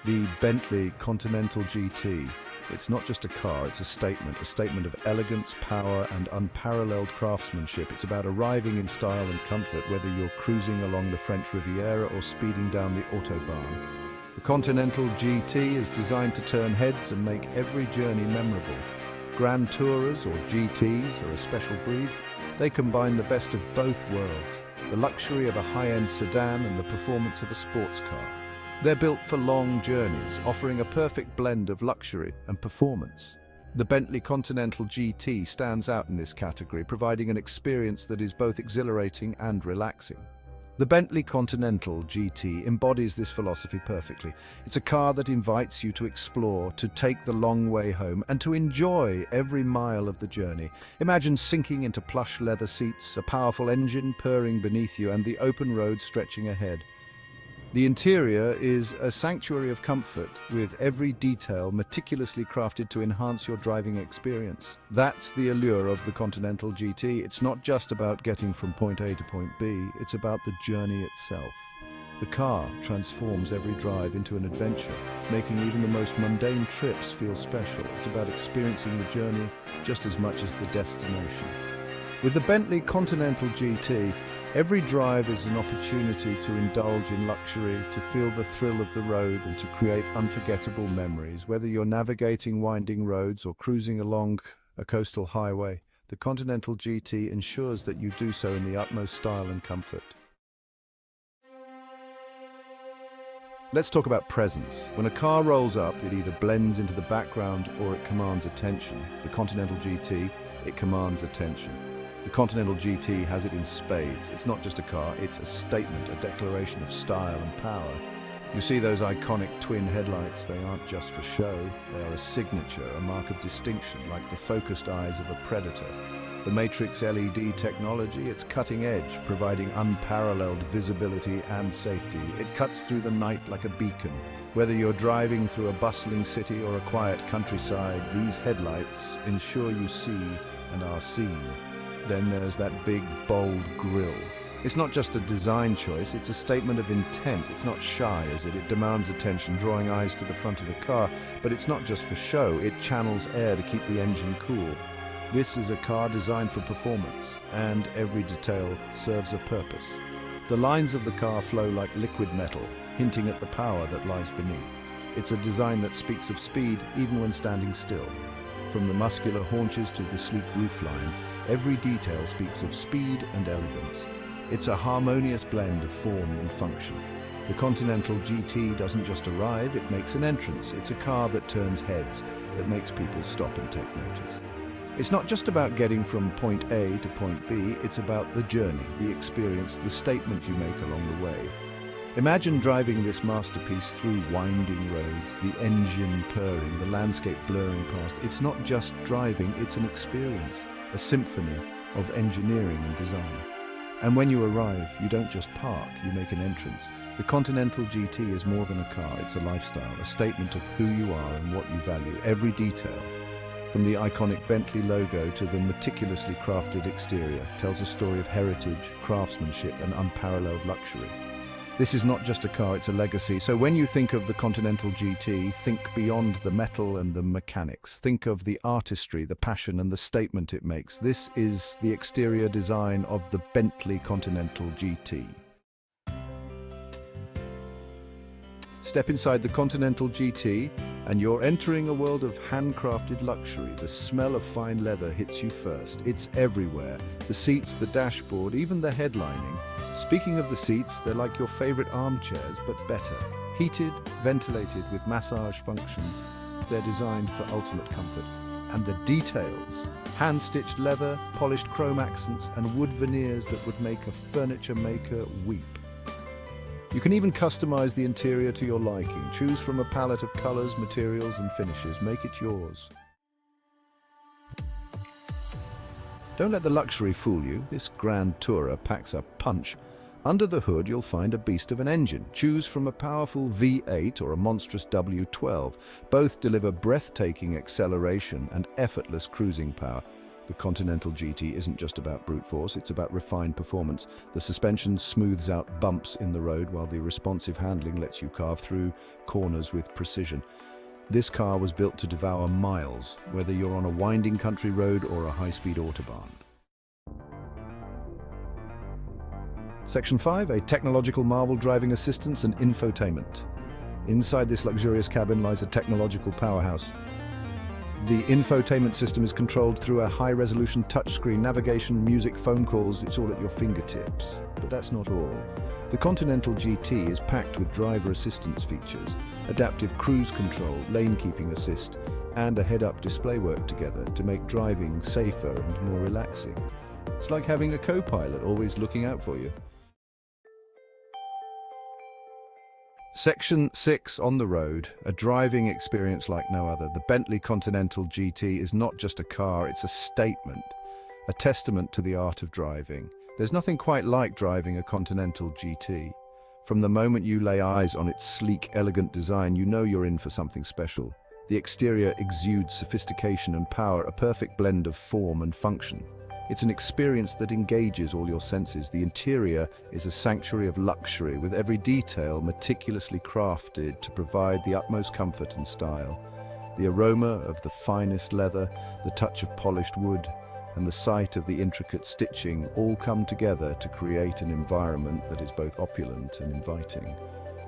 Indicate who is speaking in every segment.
Speaker 1: The Bentley Continental GT. It's not just a car, it's a statement of elegance, power, and unparalleled craftsmanship. It's about arriving in style and comfort, whether you're cruising along the French Riviera or speeding down the Autobahn. The Continental GT is designed to turn heads and make every journey memorable. Grand Tourers, or GTs, are a special breed. They combine the best of both worlds, the luxury of a high-end sedan and the performance of a sports car. They're built for long journeys, offering a perfect blend of luxury and performance. The Bentley Continental GT stands out in this category, providing an experience that is both exhilarating and relaxing. The Bentley Continental GT embodies this philosophy perfectly. It's a car that invites you to explore, to take the long way home, and to enjoy every mile of the journey. Imagine sinking into plush leather seats, a powerful engine purring beneath you, and the open road stretching ahead. The interior is a sanctuary of comfort, with every detail meticulously crafted to enhance your driving experience. That's the allure of the Continental GT. It's not just about getting from point A to point B, it's about the journey itself. The car transforms every drive into an adventure, making even the most mundane trips feel special. It's about experiencing the journey just as much as the destination. With the Bentley Continental GT, every drive is an opportunity to indulge in luxury, to feel the thrill of the road, and to create unforgettable memories. Whether you're navigating winding roads or cruising along a coastal highway, the Continental GT ensures that you do so in the utmost style and comfort. Let's talk about presence. When a car rolls up, it either blends into the background or it commands attention. The Continental GT, it commands attention. The Continental GT has it in spades. It's not just a car, it's a statement, a declaration of style and power. You see those iconic twin headlights, they aren't just for show, they are a signature, a mark of distinction, like the focused eyes of a predator. The Matrix LED technology, it's cutting edge, providing unparalleled visibility and safety. It cuts through the night like a beacon. Whether you're driving through a bustling city or a quiet countryside, these headlights ensure you see and are seen. Then there's that big, bold grille. It's not just a design choice, it's a statement of intent. It's not shy, is it? It demands attention, drawing eyes to the front of the car. But it's not just for show, it channels air to keep the engine cool. This is a car designed for performance, and every detail serves a purpose. The lines of the car flow like liquid metal, hinting at the power that lies beneath. It's a design that speaks of speed even when standing still. From the muscular haunches to the sleek roofline, every detail speaks of speed and elegance. It's a harmonious blend of form and function. The Continental GT doesn't just arrive, it makes an entrance. It's a car that turns heads, that makes people stop and take notice. It's not just about getting from point A to point B, it's about the journey, the experience, the statement you make along the way. Imagine driving this masterpiece through winding roads, the engine purring, the landscape blurring past. It's not just driving, it's an experience, a symphony of engineering and design. And when you arrive, you don't just park, you make an entrance. The Continental GT is more than a car, it's a lifestyle, a statement of who you are and what you value, every detail. From the iconic Bentley logo to the meticulously crafted exterior, tells a story of heritage, craftsmanship, and unparalleled luxury. This is not just a car, it's a legacy. So when you think of the Continental GT, think beyond the metal and the mechanics. Think of the artistry, the passion, and the statement it makes. This is the exterior design of the Bentley Continental GT. Step inside the Continental GT and you're entering a world of handcrafted luxury. The smell of fine leather hits you first. It's everywhere. The seats, the dashboard, even the headlining. Speaking of the seats, they're like your favorite armchairs, but better. Heated, ventilated with massage functions. They're designed for ultimate comfort. And the details. Hand-stitched leather, polished chrome accents, and wood veneers that would make a furniture maker weep. You can even customize the interior to your liking. Choose from a palette of colors, materials, and finishes. Make it yours. Don't let the luxury fool you. This Grand Tourer packs a punch. Under the hood, you'll find a beast of an engine. Choose from a powerful V8 or a monstrous W12. Both deliver breathtaking acceleration and effortless cruising power. The Continental GT isn't just about brute force, it's about refined performance. The suspension smooths out bumps in the road, while the responsive handling lets you carve through corners with precision. This car was built to devour miles, whether you're on a winding country road or a high-speed autobahn. Section 5, a technological marvel: driving assistance and infotainment. Inside this luxurious cabin lies a technological powerhouse. The infotainment system is controlled through a high-resolution touchscreen. Navigation, music, phone calls, it's all at your fingertips. But that's not all. The Continental GT is packed with driver assistance features, adaptive cruise control, lane keeping assist, and a head-up display work together to make driving safer and more relaxing. It's like having a co-pilot always looking out for you. Section 6, on the road, a driving experience like no other. The Bentley Continental GT is not just a car, it's a statement, a testament to the art of driving. There's nothing quite like driving a Continental GT. From the moment you lay eyes on its sleek, elegant design, you know you're in for something special. The exterior exudes sophistication and power, a perfect blend of form and function. It's an experience that engages all your senses. The interior is a sanctuary of luxury, with every detail meticulously crafted to provide the utmost comfort and style. The aroma of the finest leather, the touch of polished wood, and the sight of the intricate stitching all come together to create an environment that is both opulent and inviting.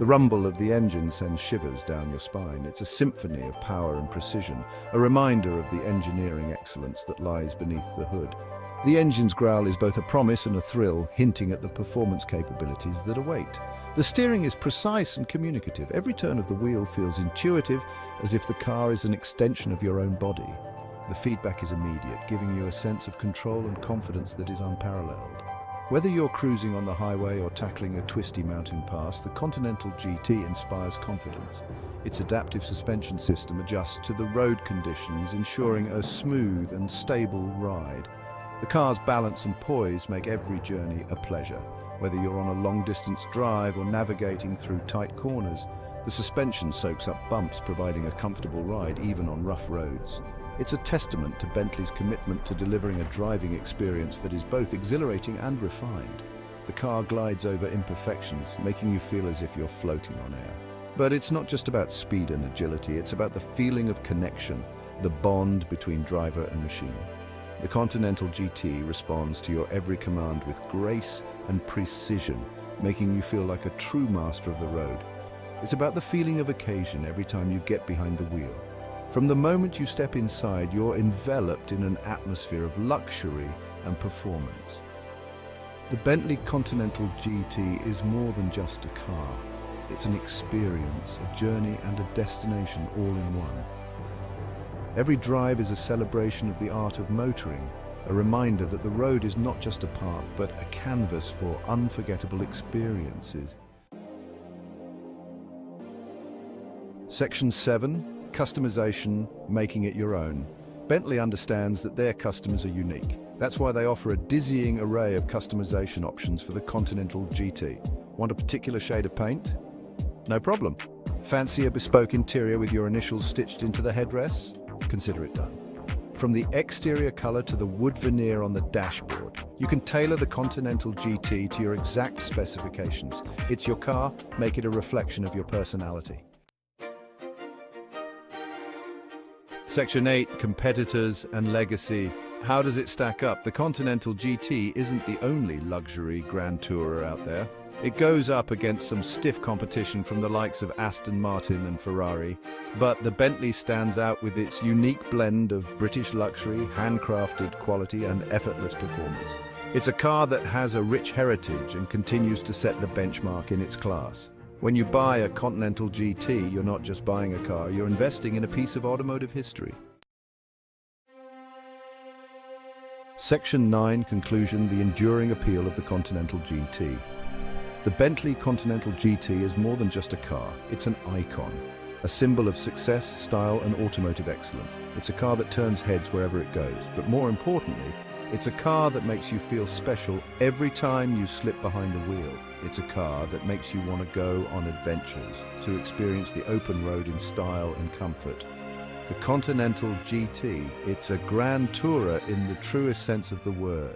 Speaker 1: The rumble of the engine sends shivers down your spine. It's a symphony of power and precision, a reminder of the engineering excellence that lies beneath the hood. The engine's growl is both a promise and a thrill, hinting at the performance capabilities that await. The steering is precise and communicative. Every turn of the wheel feels intuitive, as if the car is an extension of your own body. The feedback is immediate, giving you a sense of control and confidence that is unparalleled. Whether you're cruising on the highway or tackling a twisty mountain pass, the Continental GT inspires confidence. Its adaptive suspension system adjusts to the road conditions, ensuring a smooth and stable ride. The car's balance and poise make every journey a pleasure. Whether you're on a long-distance drive or navigating through tight corners, the suspension soaks up bumps, providing a comfortable ride even on rough roads. It's a testament to Bentley's commitment to delivering a driving experience that is both exhilarating and refined. The car glides over imperfections, making you feel as if you're floating on air. But it's not just about speed and agility, it's about the feeling of connection, the bond between driver and machine. The Continental GT responds to your every command with grace and precision, making you feel like a true master of the road. It's about the feeling of occasion every time you get behind the wheel. From the moment you step inside, you're enveloped in an atmosphere of luxury and performance. The Bentley Continental GT is more than just a car. It's an experience, a journey, and a destination all in one. Every drive is a celebration of the art of motoring, a reminder that the road is not just a path, but a canvas for unforgettable experiences. Section 7, customization, making it your own. Bentley understands that their customers are unique. That's why they offer a dizzying array of customization options for the Continental GT. Want a particular shade of paint? No problem. Fancy a bespoke interior with your initials stitched into the headrests? Consider it done. From the exterior color to the wood veneer on the dashboard, you can tailor the Continental GT to your exact specifications. It's your car, make it a reflection of your personality. Section 8, competitors and legacy. How does it stack up? The Continental GT isn't the only luxury grand tourer out there. It goes up against some stiff competition from the likes of Aston Martin and Ferrari, but the Bentley stands out with its unique blend of British luxury, handcrafted quality, and effortless performance. It's a car that has a rich heritage and continues to set the benchmark in its class. When you buy a Continental GT, you're not just buying a car, you're investing in a piece of automotive history. Section 9, conclusion, the enduring appeal of the Continental GT. The Bentley Continental GT is more than just a car, it's an icon, a symbol of success, style, and automotive excellence. It's a car that turns heads wherever it goes, but more importantly, it's a car that makes you feel special every time you slip behind the wheel. It's a car that makes you want to go on adventures, to experience the open road in style and comfort. The Continental GT, it's a grand tourer in the truest sense of the word.